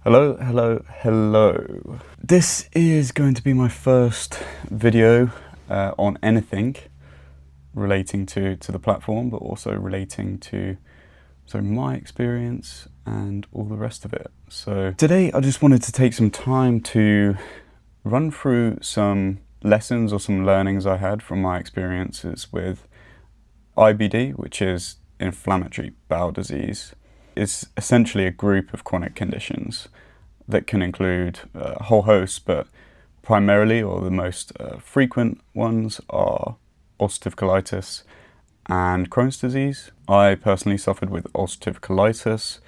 Hello, hello, hello. This is going to be my first video on anything relating to the platform, but also relating to my experience and all the rest of it. So today I just wanted to take some time to run through some lessons or some learnings I had from my experiences with IBD, which is Inflammatory Bowel Disease. It's essentially a group of chronic conditions that can include a whole host, but primarily, or the most frequent ones, are ulcerative colitis and Crohn's disease. I personally suffered with ulcerative colitis,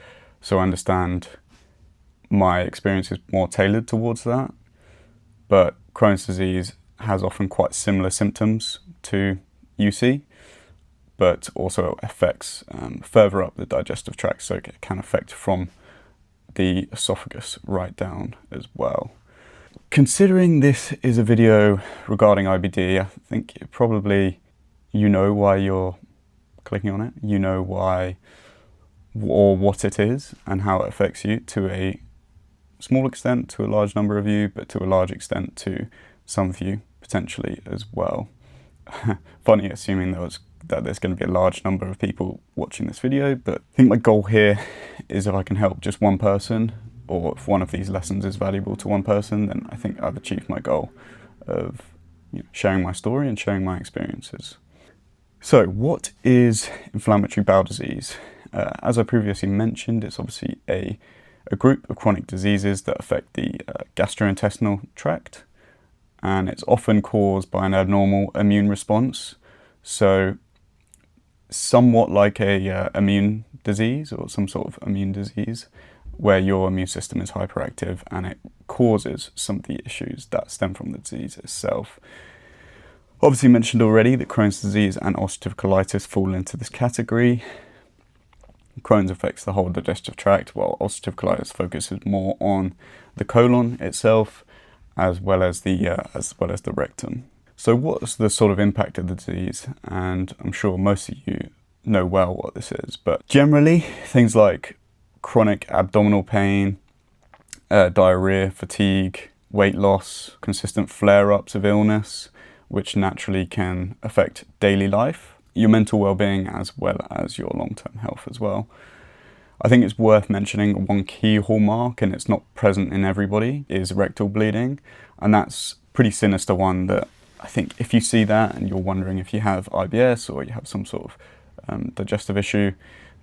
so I understand my experience is more tailored towards that. But Crohn's disease has often quite similar symptoms to UC, but also affects further up the digestive tract, so it can affect from the esophagus right down as well. Considering this is a video regarding IBD, I think you know why you're clicking on it. You know why or what it is and how it affects you, to a small extent to a large number of you, but to a large extent to some of you potentially as well. Funny assuming that there's going to be a large number of people watching this video, but I think my goal here is if I can help just one person, or if one of these lessons is valuable to one person, then I think I've achieved my goal of sharing my story and sharing my experiences. So what is inflammatory bowel disease? As I previously mentioned, it's obviously a group of chronic diseases that affect the gastrointestinal tract, and it's often caused by an abnormal immune response. So somewhat like a immune disease, or some sort of immune disease, where your immune system is hyperactive and it causes some of the issues that stem from the disease itself. Obviously mentioned already that Crohn's disease and ulcerative colitis fall into this category. Crohn's affects the whole digestive tract, while ulcerative colitis focuses more on the colon itself, as well as the rectum. So what's the sort of impact of the disease? And I'm sure most of you know well what this is, but generally things like chronic abdominal pain, diarrhea, fatigue, weight loss, consistent flare-ups of illness, which naturally can affect daily life, your mental well-being, as well as your long-term health as well. I think it's worth mentioning one key hallmark, and it's not present in everybody, is rectal bleeding. And that's a pretty sinister one that I think if you see that and you're wondering if you have IBS or you have some sort of digestive issue,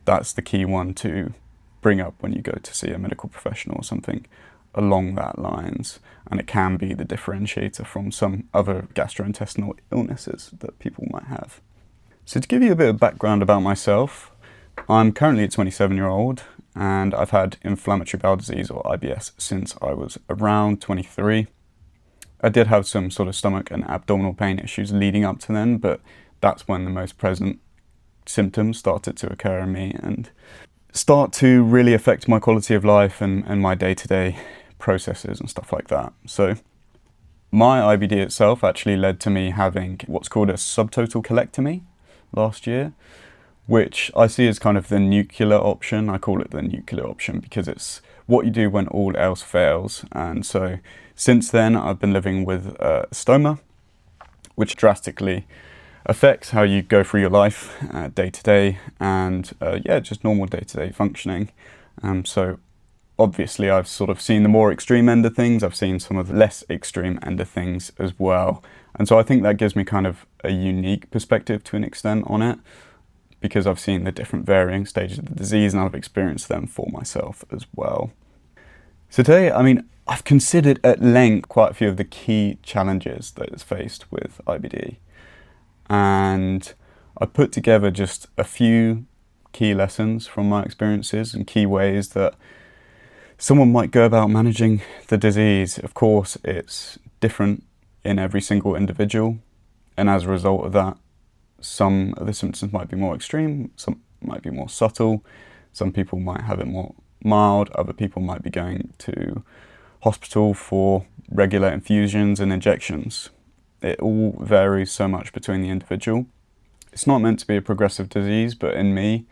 that's the key one to bring up when you go to see a medical professional or something along that lines. And it can be the differentiator from some other gastrointestinal illnesses that people might have. So to give you a bit of background about myself, I'm currently a 27-year-old and I've had inflammatory bowel disease, or IBS, since I was around 23. I did have some sort of stomach and abdominal pain issues leading up to then, but that's when the most present symptoms started to occur in me and start to really affect my quality of life and my day-to-day processes and stuff like that. So my IBD itself actually led to me having what's called a subtotal colectomy last year, which I see as kind of the nuclear option. I call it the nuclear option because it's what you do when all else fails. And so since then, I've been living with stoma, which drastically affects how you go through your life day to day, and just normal day-to-day functioning. So obviously I've sort of seen the more extreme end of things. I've seen some of the less extreme end of things as well. And so I think that gives me kind of a unique perspective to an extent on it, because I've seen the different varying stages of the disease and I've experienced them for myself as well. So today, I've considered at length quite a few of the key challenges that is faced with IBD. And I put together just a few key lessons from my experiences and key ways that someone might go about managing the disease. Of course, it's different in every single individual, and as a result of that, some of the symptoms might be more extreme, some might be more subtle, some people might have it more mild, other people might be going to hospital for regular infusions and injections. It all varies so much between the individual. It's not meant to be a progressive disease, but in me,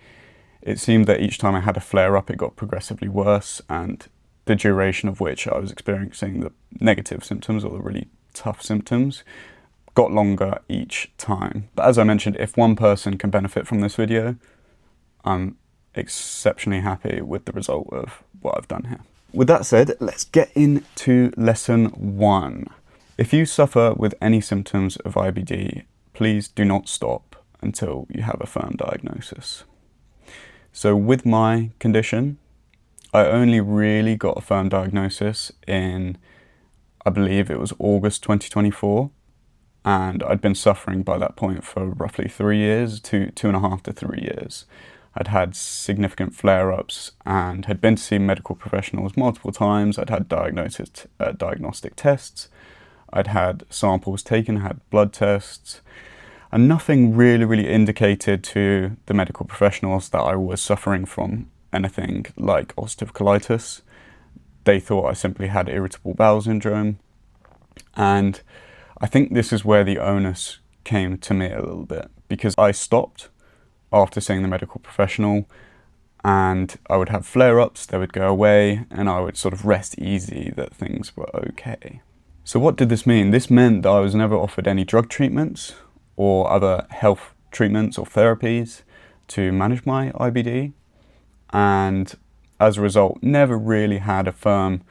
it seemed that each time I had a flare-up, it got progressively worse, and the duration of which I was experiencing the negative symptoms or the really tough symptoms got longer each time. But as I mentioned, if one person can benefit from this video, I'm exceptionally happy with the result of what I've done here. With that said, let's get into lesson 1. If you suffer with any symptoms of IBD, please do not stop until you have a firm diagnosis. So with my condition, I only really got a firm diagnosis in, I believe it was August 2024, and I'd been suffering by that point for roughly 3 years, 2.5 to 3 years. I'd had significant flare-ups and had been to see medical professionals multiple times. I'd had diagnostic tests. I'd had samples taken, had blood tests, and nothing really indicated to the medical professionals that I was suffering from anything like ulcerative colitis. They thought I simply had irritable bowel syndrome. And I think this is where the onus came to me a little bit, because I stopped after seeing the medical professional, and I would have flare-ups, they would go away, and I would sort of rest easy that things were okay. So what did this mean? This meant that I was never offered any drug treatments or other health treatments or therapies to manage my IBD, and as a result, never really had a firm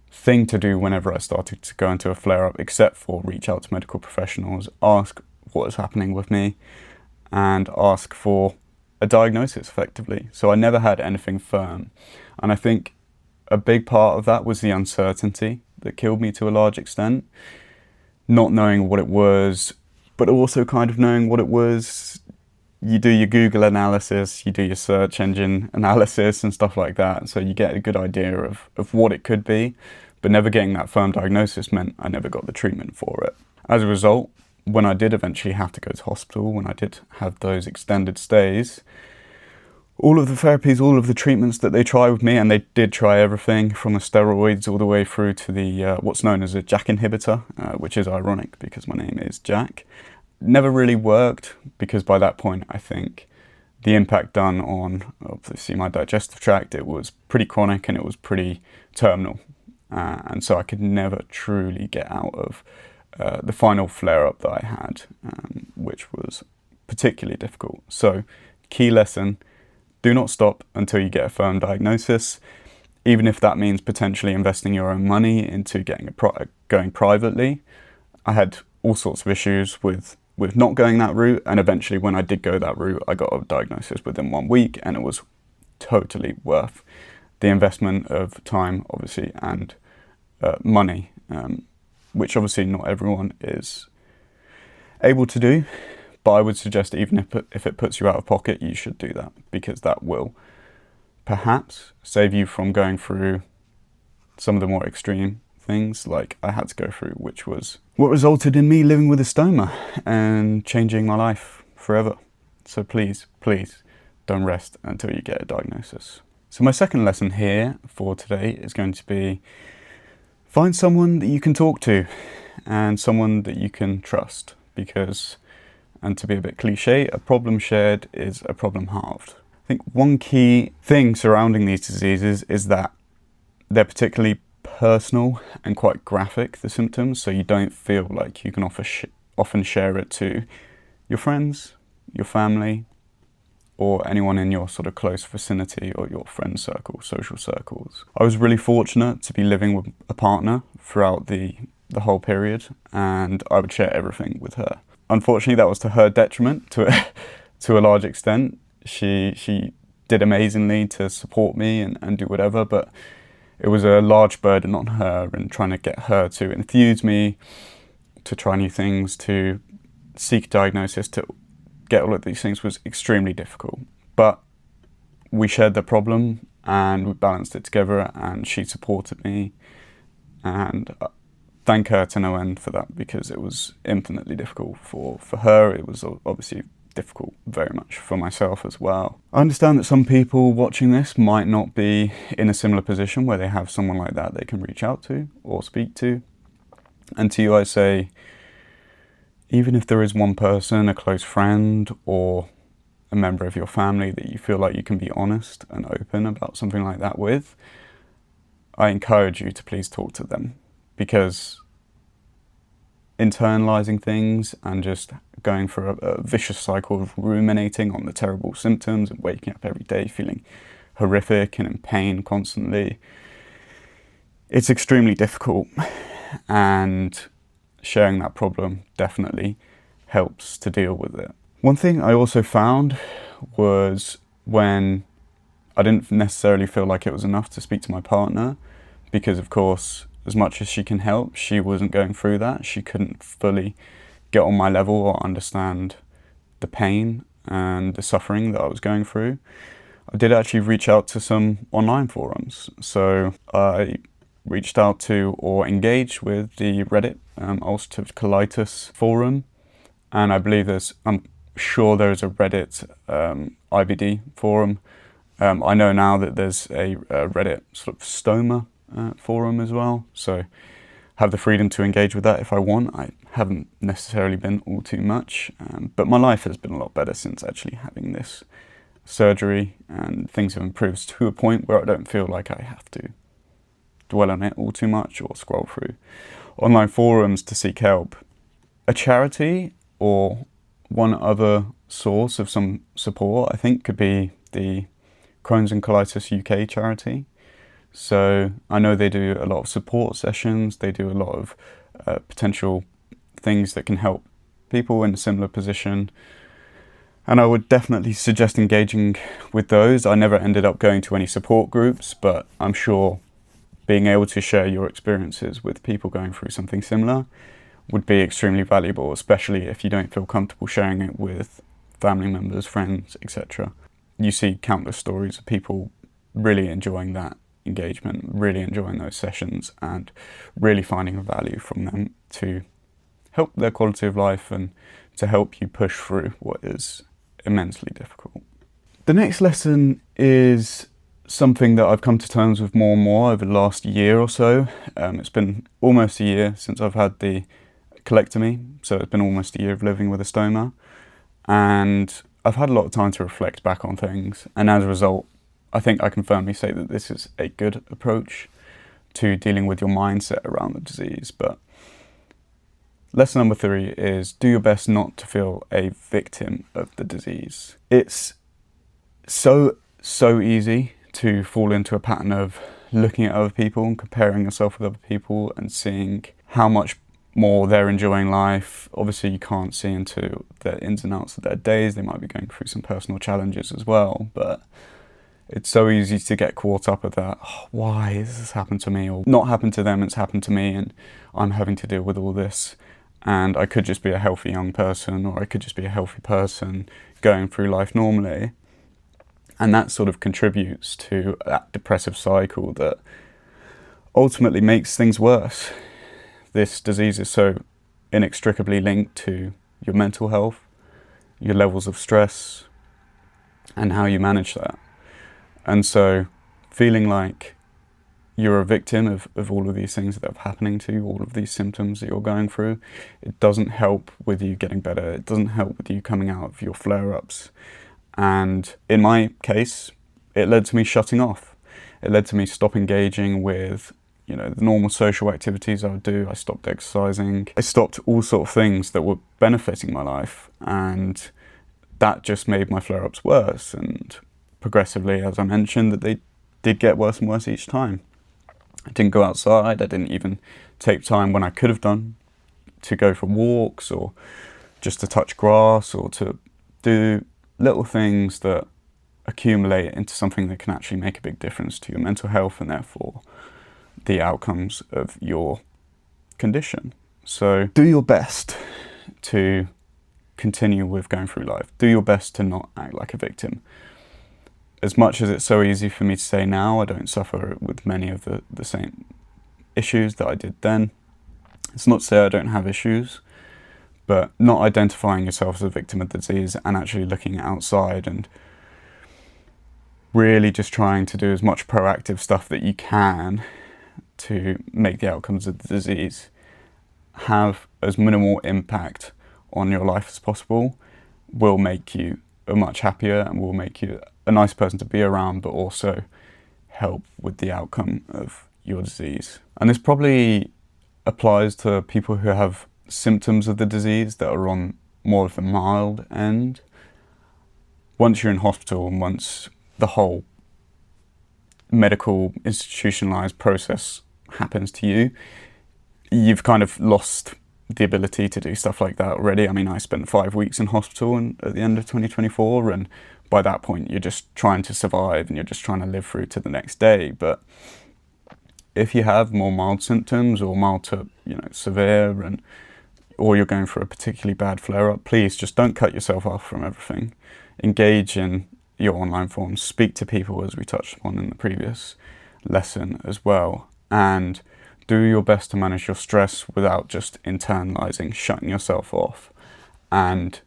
thing to do whenever I started to go into a flare-up, except for reach out to medical professionals, ask what is happening with me, and ask for a diagnosis effectively. So I never had anything firm. And I think a big part of that was the uncertainty that killed me to a large extent. Not knowing what it was, but also kind of knowing what it was. You do your Google analysis, you do your search engine analysis and stuff like that. So you get a good idea of what it could be, but never getting that firm diagnosis meant I never got the treatment for it. As a result, when I did eventually have to go to hospital, when I did have those extended stays, all of the therapies, all of the treatments that they tried with me, and they did try everything from the steroids all the way through to the what's known as a JAK inhibitor, which is ironic because my name is Jack, never really worked, because by that point I think the impact done on obviously my digestive tract, it was pretty chronic and it was pretty terminal, and so I could never truly get out of the final flare-up that I had, which was particularly difficult. So, key lesson, do not stop until you get a firm diagnosis, even if that means potentially investing your own money into getting going privately. I had all sorts of issues with not going that route, and eventually when I did go that route, I got a diagnosis within 1 week, and it was totally worth the investment of time, obviously, and money, which obviously not everyone is able to do, but I would suggest even if it puts you out of pocket, you should do that, because that will perhaps save you from going through some of the more extreme things like I had to go through, which was what resulted in me living with a stoma and changing my life forever. So please, please don't rest until you get a diagnosis. So my second lesson here for today is going to be find someone that you can talk to and someone that you can trust, because, and to be a bit cliche, a problem shared is a problem halved. I think one key thing surrounding these diseases is that they're particularly personal and quite graphic, the symptoms, so you don't feel like you can often share it to your friends, your family, or anyone in your sort of close vicinity or your friend circle, social circles. I was really fortunate to be living with a partner throughout the whole period, and I would share everything with her. Unfortunately, that was to her detriment to a large extent. She did amazingly to support me and do whatever, but it was a large burden on her, and trying to get her to enthuse me, to try new things, to seek diagnosis, to get all of these things was extremely difficult. But we shared the problem and we balanced it together, and she supported me, and thank her to no end for that, because it was infinitely difficult for her. It was obviously difficult very much for myself as well. I understand that some people watching this might not be in a similar position where they have someone like that they can reach out to or speak to. And to you I say, even if there is one person, a close friend or a member of your family that you feel like you can be honest and open about something like that with, I encourage you to please talk to them, because internalizing things and just going for a vicious cycle of ruminating on the terrible symptoms and waking up every day feeling horrific and in pain constantly, it's extremely difficult, and sharing that problem definitely helps to deal with it. One thing I also found was when I didn't necessarily feel like it was enough to speak to my partner, because of course, as much as she can help, she wasn't going through that. She couldn't fully get on my level or understand the pain and the suffering that I was going through. I did actually reach out to some online forums. So I reached out to or engaged with the Reddit ulcerative colitis forum, and I believe I'm sure there's a Reddit IBD forum. I know now that there's a Reddit sort of stoma forum as well, so have the freedom to engage with that if I want. I haven't necessarily been all too much, but my life has been a lot better since actually having this surgery, and things have improved to a point where I don't feel like I have to dwell on it all too much or scroll through online forums to seek help. A charity or one other source of some support, I think, could be the Crohn's and Colitis UK charity. So I know they do a lot of support sessions, they do a lot of potential things that can help people in a similar position, and I would definitely suggest engaging with those. I never ended up going to any support groups, but I'm sure being able to share your experiences with people going through something similar would be extremely valuable, especially if you don't feel comfortable sharing it with family members, friends, etc. You see countless stories of people really enjoying that engagement, really enjoying those sessions, and really finding value from them to help their quality of life and to help you push through what is immensely difficult. The next lesson is something that I've come to terms with more and more over the last year or so. It's been almost a year since I've had the colectomy, so it's been almost a year of living with a stoma, and I've had a lot of time to reflect back on things, and as a result, I think I can firmly say that this is a good approach to dealing with your mindset around the disease. But lesson number 3 is do your best not to feel a victim of the disease. It's so easy to fall into a pattern of looking at other people and comparing yourself with other people and seeing how much more they're enjoying life. Obviously you can't see into the ins and outs of their days. They might be going through some personal challenges as well, but it's so easy to get caught up with that. Oh, why has this happened to me? Or not happened to them, it's happened to me, and I'm having to deal with all this. And I could just be a healthy young person, or I could just be a healthy person going through life normally. And that sort of contributes to that depressive cycle that ultimately makes things worse. This disease is so inextricably linked to your mental health, your levels of stress, and how you manage that. And so feeling like you're a victim of all of these things that are happening to you, all of these symptoms that you're going through, it doesn't help with you getting better. It doesn't help with you coming out of your flare-ups. And in my case, it led to me shutting off. It led to me stop engaging with, the normal social activities I would do. I stopped exercising. I stopped all sort of things that were benefiting my life. And that just made my flare-ups worse. And progressively, as I mentioned, that they did get worse and worse each time. I didn't go outside. I didn't even take time when I could have done to go for walks or just to touch grass or to do little things that accumulate into something that can actually make a big difference to your mental health and therefore the outcomes of your condition. So do your best to continue with going through life. Do your best to not act like a victim. As much as it's so easy for me to say now, I don't suffer with many of the same issues that I did then. It's not to say I don't have issues, but not identifying yourself as a victim of the disease and actually looking outside and really just trying to do as much proactive stuff that you can to make the outcomes of the disease have as minimal impact on your life as possible will make you a much happier and will make you a nice person to be around, but also help with the outcome of your disease. And this probably applies to people who have symptoms of the disease that are on more of the mild end. Once you're in hospital and once the whole medical institutionalized process happens to you, you've kind of lost the ability to do stuff like that already. I mean, I spent 5 weeks in hospital at the end of 2024, and by that point you're just trying to survive and you're just trying to live through to the next day. But if you have more mild symptoms or mild to severe, or you're going for a particularly bad flare-up, please just don't cut yourself off from everything. Engage in your online forums, speak to people, as we touched upon in the previous lesson as well, and do your best to manage your stress without just internalizing, shutting yourself off, and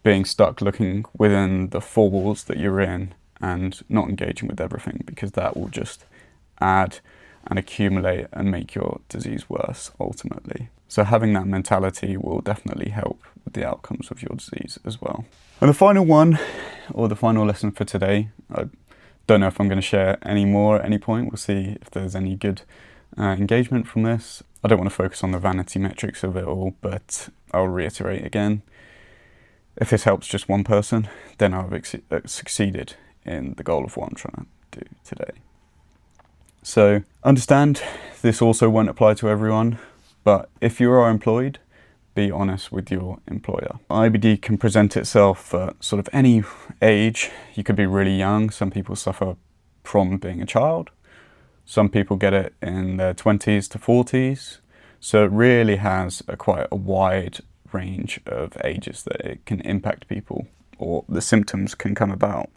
being stuck looking within the four walls that you're in and not engaging with everything, because that will just add and accumulate and make your disease worse ultimately. So having that mentality will definitely help with the outcomes of your disease as well. And the final one, or the final lesson for today, I don't know if I'm going to share any more at any point. We'll see if there's any good engagement from this. I don't want to focus on the vanity metrics of it all, but I'll reiterate again, if this helps just one person, then I've succeeded in the goal of what I'm trying to do today. So understand this also won't apply to everyone, but if you are employed, be honest with your employer. IBD can present itself at sort of any age. You could be really young. Some people suffer from being a child. Some people get it in their 20s to 40s. So it really has quite a wide range of ages that it can impact people, or the symptoms can come about.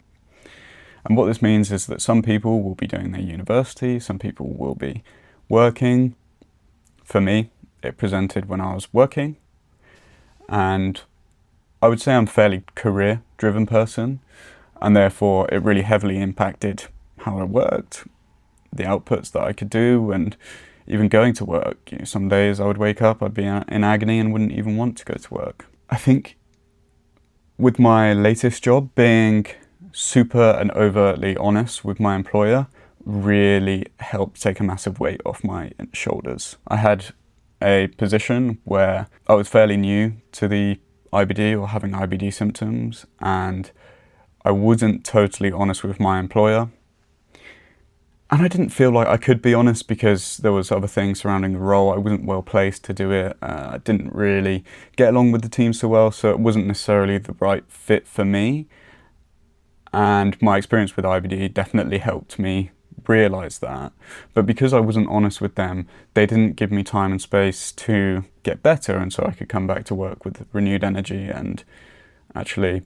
And what this means is that some people will be doing their university, some people will be working. For me, it presented when I was working, and I would say I'm a fairly career-driven person, and therefore it really heavily impacted how I worked, the outputs that I could do, and even going to work. Some days I would wake up, I'd be in agony and wouldn't even want to go to work. I think with my latest job, being super and overtly honest with my employer really helped take a massive weight off my shoulders. I had a position where I was fairly new to the IBD or having IBD symptoms, and I wasn't totally honest with my employer. And I didn't feel like I could be honest because there was other things surrounding the role. I wasn't well placed to do it. I didn't really get along with the team so well, so it wasn't necessarily the right fit for me. And my experience with IBD definitely helped me realise that. But because I wasn't honest with them, they didn't give me time and space to get better, and so I could come back to work with renewed energy, and actually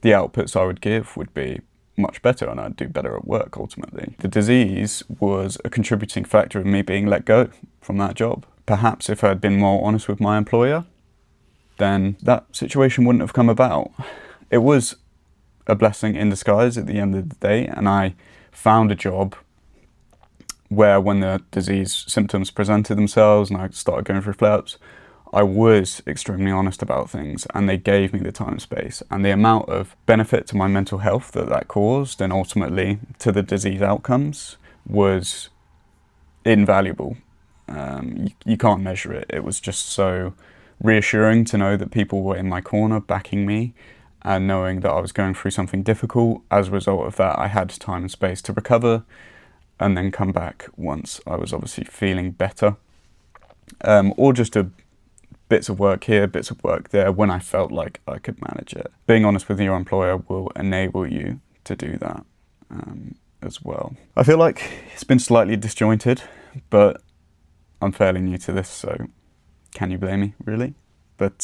the outputs I would give would be much better and I'd do better at work ultimately. The disease was a contributing factor of me being let go from that job. Perhaps if I'd been more honest with my employer, then that situation wouldn't have come about. It was a blessing in disguise at the end of the day, and I found a job where when the disease symptoms presented themselves and I started going through flare-ups, I was extremely honest about things, and they gave me the time and space, and the amount of benefit to my mental health that caused, and ultimately to the disease outcomes, was invaluable. You can't measure it. It was just so reassuring to know that people were in my corner backing me, and knowing that I was going through something difficult. As a result of that, I had time and space to recover and then come back once I was obviously feeling better, or just bits of work here, bits of work there, when I felt like I could manage it. Being honest with your employer will enable you to do that as well. I feel like it's been slightly disjointed, but I'm fairly new to this, so can you blame me, really? But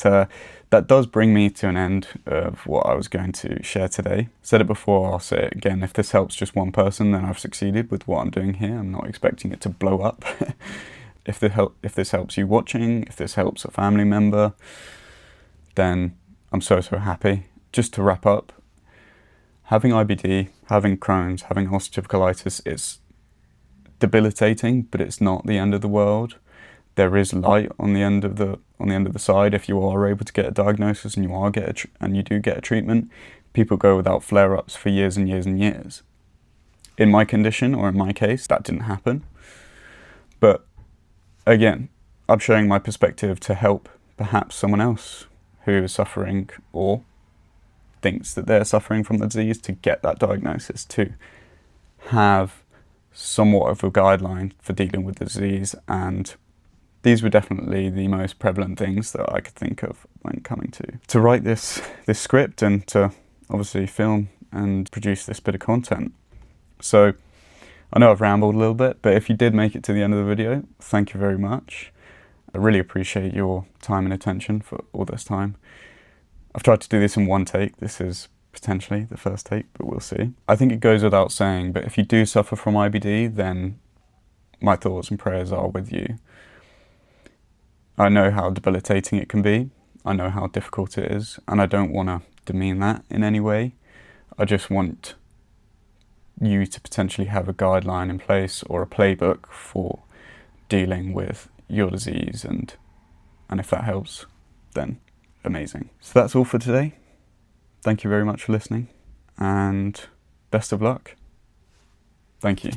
that does bring me to an end of what I was going to share today. Said it before, I'll say it again. If this helps just one person, then I've succeeded with what I'm doing here. I'm not expecting it to blow up. If this helps you watching, if this helps a family member, then I'm so happy. Just to wrap up, having IBD, having Crohn's, having ulcerative colitis, it's debilitating, but it's not the end of the world. There is light on the end of the side if you are able to get a diagnosis and you do get a treatment. People go without flare-ups for years and years and years. In my condition, or in my case, that didn't happen. But again, I'm sharing my perspective to help perhaps someone else who is suffering or thinks that they're suffering from the disease to get that diagnosis, to have somewhat of a guideline for dealing with the disease. And these were definitely the most prevalent things that I could think of when coming to write this script and to obviously film and produce this bit of content. So I know I've rambled a little bit, but if you did make it to the end of the video, thank you very much. I really appreciate your time and attention for all this time. I've tried to do this in one take. This is potentially the first take, but we'll see. I think it goes without saying, but if you do suffer from IBD, then my thoughts and prayers are with you. I know how debilitating it can be. I know how difficult it is, and I don't want to demean that in any way. I just want you to potentially have a guideline in place or a playbook for dealing with your disease, and if that helps, then amazing. So that's all for today. Thank you very much for listening, and best of luck. Thank you.